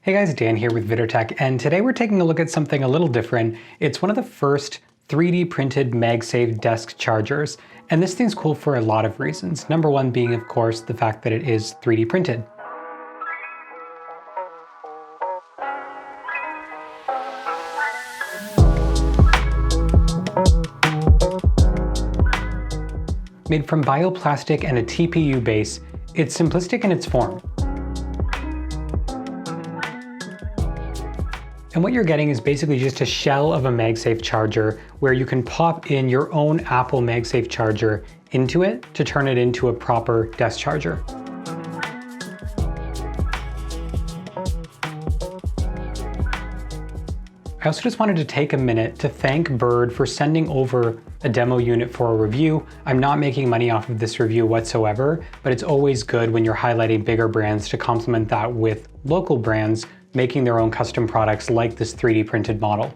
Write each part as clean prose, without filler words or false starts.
Hey guys, Dan here with VittorTech, and today we're taking a look at something a little different. It's one of the first 3D printed MagSafe desk chargers, and this thing's cool for a lot of reasons. Number one being, of course, the fact that it is 3D printed. Made from bioplastic and a TPU base, it's simplistic in its form. And what you're getting is basically just a shell of a MagSafe charger where you can pop in your own Apple MagSafe charger into it to turn it into a proper desk charger. I also just wanted to take a minute to thank Burd for sending over a demo unit for a review. I'm not making money off of this review whatsoever, but it's always good when you're highlighting bigger brands to complement that with local brands making their own custom products like this 3D printed model.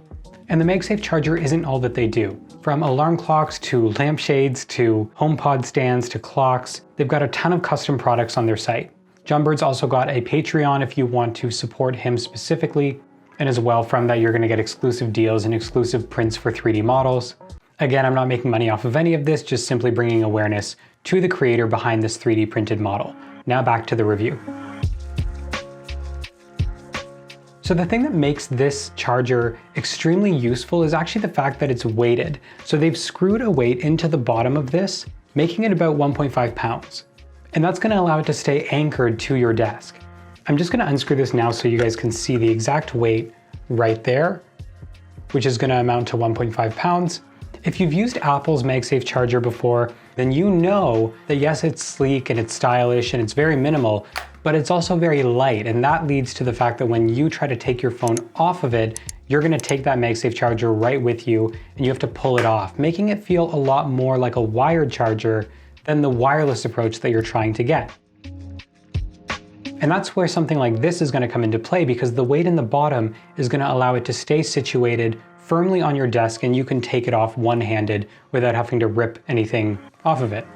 And the MagSafe charger isn't all that they do. From alarm clocks to lampshades to HomePod stands to clocks, they've got a ton of custom products on their site. John Bird's also got a Patreon if you want to support him specifically, and as well from that you're going to get exclusive deals and exclusive prints for 3D models. Again, I'm not making money off of any of this, just simply bringing awareness to the creator behind this 3D printed model. Now back to the review. So the thing that makes this charger extremely useful is actually the fact that it's weighted. So they've screwed a weight into the bottom of this, making it about 1.5 pounds. And that's going to allow it to stay anchored to your desk. I'm just going to unscrew this now so you guys can see the exact weight right there, which is going to amount to 1.5 pounds. If you've used Apple's MagSafe charger before, then you know that yes, it's sleek and it's stylish and it's very minimal, but it's also very light, and that leads to the fact that when you try to take your phone off of it, you're going to take that MagSafe charger right with you and you have to pull it off, making it feel a lot more like a wired charger than the wireless approach that you're trying to get. And that's where something like this is going to come into play, because the weight in the bottom is going to allow it to stay situated firmly on your desk and you can take it off one-handed without having to rip anything off of it.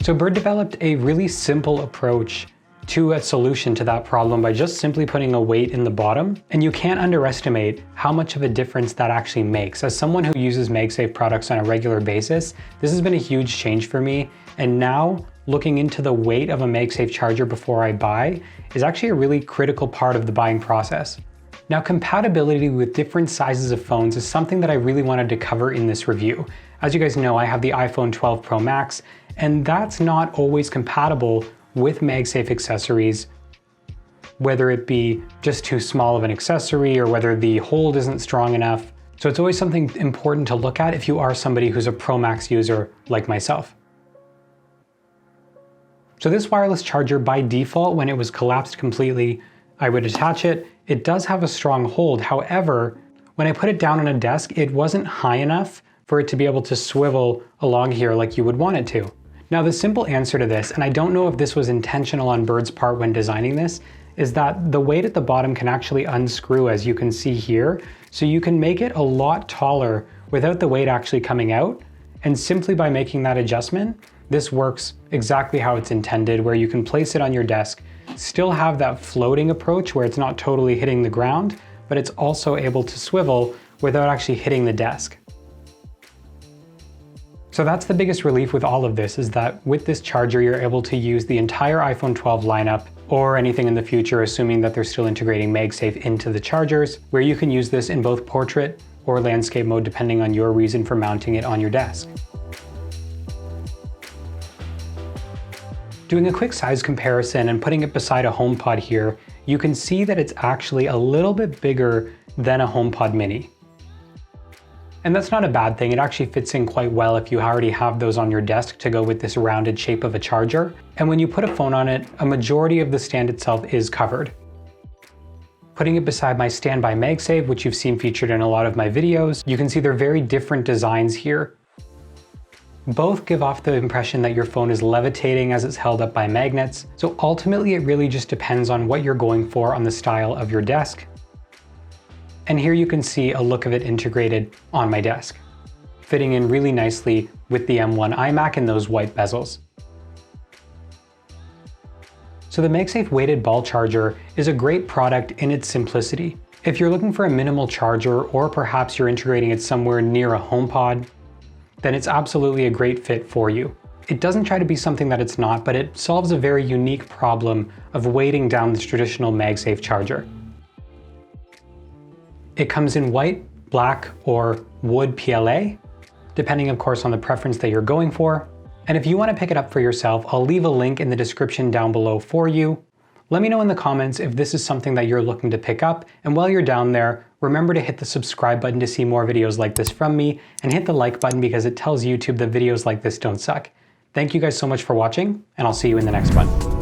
So Burd developed a really simple approach to a solution to that problem by just simply putting a weight in the bottom, and you can't underestimate how much of a difference that actually makes. As someone who uses MagSafe products on a regular basis, this has been a huge change for me, and now looking into the weight of a MagSafe charger before I buy is actually a really critical part of the buying process. Now, compatibility with different sizes of phones is something that I really wanted to cover in this review. As you guys know, I have the iPhone 12 Pro Max, and that's not always compatible with MagSafe accessories, whether it be just too small of an accessory or whether the hold isn't strong enough. So it's always something important to look at if you are somebody who's a Pro Max user like myself. So this wireless charger, by default, when it was collapsed completely, I would attach it. It does have a strong hold. However, when I put it down on a desk, it wasn't high enough for it to be able to swivel along here like you would want it to. Now, the simple answer to this, and I don't know if this was intentional on Bird's part when designing this, is that the weight at the bottom can actually unscrew, as you can see here. So you can make it a lot taller without the weight actually coming out. And simply by making that adjustment, this works exactly how it's intended, where you can place it on your desk, still have that floating approach where it's not totally hitting the ground, but it's also able to swivel without actually hitting the desk. So that's the biggest relief with all of this, is that with this charger, you're able to use the entire iPhone 12 lineup or anything in the future, assuming that they're still integrating MagSafe into the chargers, where you can use this in both portrait or landscape mode, depending on your reason for mounting it on your desk. Doing a quick size comparison and putting it beside a HomePod here, you can see that it's actually a little bit bigger than a HomePod mini. And that's not a bad thing. It actually fits in quite well if you already have those on your desk to go with this rounded shape of a charger. And when you put a phone on it, a majority of the stand itself is covered. Putting it beside my stand by MagSafe, which you've seen featured in a lot of my videos, you can see they're very different designs here. Both give off the impression that your phone is levitating as it's held up by magnets. So ultimately, it really just depends on what you're going for on the style of your desk. And here you can see a look of it integrated on my desk, fitting in really nicely with the M1 iMac and those white bezels. So the MagSafe Weighted Ball Charger is a great product in its simplicity. If you're looking for a minimal charger, or perhaps you're integrating it somewhere near a HomePod, then it's absolutely a great fit for you. It doesn't try to be something that it's not, but it solves a very unique problem of weighting down the traditional MagSafe charger. It comes in white, black, or wood PLA, depending of course on the preference that you're going for. And if you want to pick it up for yourself, I'll leave a link in the description down below for you. Let me know in the comments if this is something that you're looking to pick up, and while you're down there, remember to hit the subscribe button to see more videos like this from me, and hit the like button because it tells YouTube that videos like this don't suck. Thank you guys so much for watching, and I'll see you in the next one.